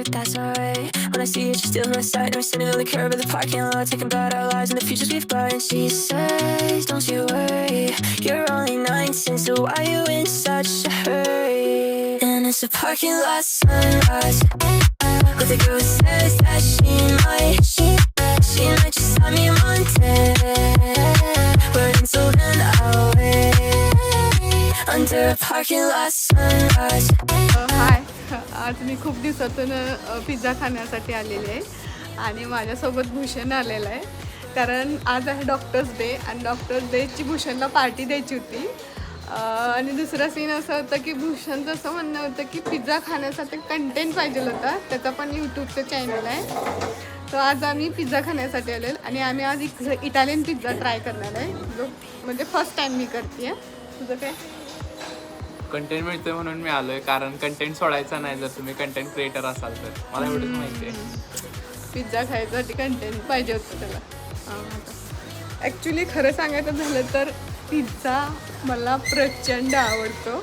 But that's alright. When I see you, just stealing my sight. And we're standing on the curb of the parking lot, talking about our lives and the futures we've got. And she says, don't you worry, you're only 19, so why you in such a hurry? And it's a parking lot sunrise with a girl who says that she might just sign me on 10. We're until then I'll wait under a parking lot sunrise. हाय, आज मी खूप दिवसातून pizza खाण्यासाठी आलेले आहे आणि माझ्यासोबत भूषण आलेला आहे कारण आज आहे डॉक्टर्स डे आणि डॉक्टर्स डेची भूषणला पार्टी द्यायची होती. आणि दुसरा सीन असं होतं की भूषणचं असं म्हणणं होतं की पिझ्झा खाण्यासाठी कंटेंट पाहिजे होता, त्याचा पण यूट्यूबचं चॅनल आहे. तर आज आम्ही पिझ्झा खाण्यासाठी आलेलो आणि आम्ही आज इटालियन पिझ्झा ट्राय करणार आहे, जो म्हणजे फर्स्ट टाईम मी करते आहे. तुझं काय? कंटेंट मिळतोय म्हणून मी आलोय, कारण कंटेंट सोडायचा नाही जर तुम्ही कंटेंट क्रिएटर असाल तर. मला एवढंच माहिती आहे. पिझ्झा खायसाठी कंटेंट पाहिजे होतं त्याला. ॲक्च्युली खरं सांगायचं झालं तर पिझ्झा मला प्रचंड आवडतो,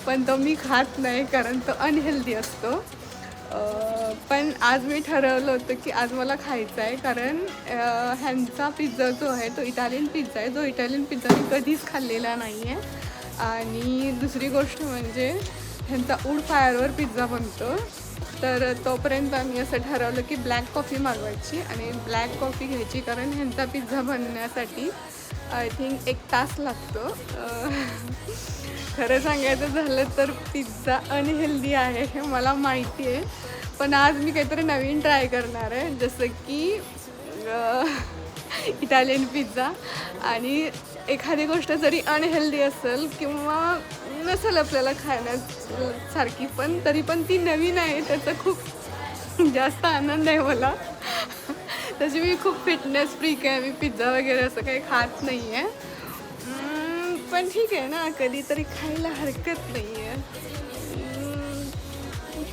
पण तो मी खात नाही कारण तो अनहेल्दी असतो. पण आज मी ठरवलं होतं की आज मला खायचा आहे कारण ह्यांचा पिझ्झा जो आहे तो इटालियन पिझ्झा आहे, जो इटालियन पिझ्झा मी कधीच खाल्लेला नाही आहे. आणि दुसरी गोष्ट म्हणजे ह्यांचा वूड फायरवर पिझ्झा बनतो. तर तोपर्यंत आम्ही असं ठरवलं की ब्लॅक कॉफी मागवायची आणि ब्लॅक कॉफी घ्यायची कारण ह्यांचा पिझ्झा बनण्यासाठी आय थिंक 1 तास लागतो. खरं सांगायचं झालं तर पिझ्झा अनहेल्दी आहे हे मला माहिती आहे, पण आज मी काहीतरी नवीन ट्राय करणार आहे, जसं की इटालियन पिझ्झा. आणि एखादी गोष्ट जरी अनहेल्दी असेल किंवा नसेल आपल्याला खाण्यासारखी, पण तरी पण ती नवीन आहे, त्याचा खूप जास्त आनंद आहे मला. तशी मी खूप फिटनेस फ्रीक आहे, मी पिझ्झा वगैरे असं काही खात नाही आहे, पण ठीक आहे ना, कधीतरी खायला हरकत नाही आहे.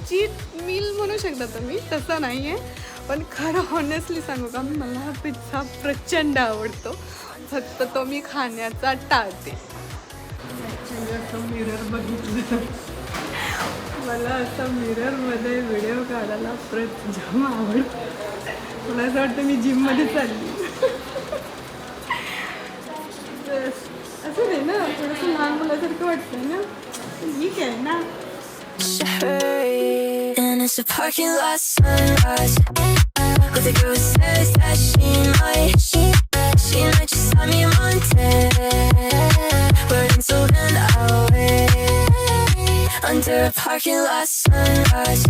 चीट मील म्हणू शकता तुम्ही, तसं नाही आहे. पण खरं हॉनेस्टली सांगू का, मला पिझ्झा प्रचंड आवडतो, फक्त तो मी खाण्याचा टाळते. असं मिरर बघितलं, मला असं मिररमध्ये व्हिडिओ काढायला प्रचंड आवडतं. मला असं वाटतं मी जिममध्ये चालली. असं नाही ना, थोडंसं लहान मुलासारखं वाटतं ना, ठीक आहे ना. And it's a parking lot sunrise with a girl who says that she might just sign me on 10. But until then I'll wait under a parking lot sunrise.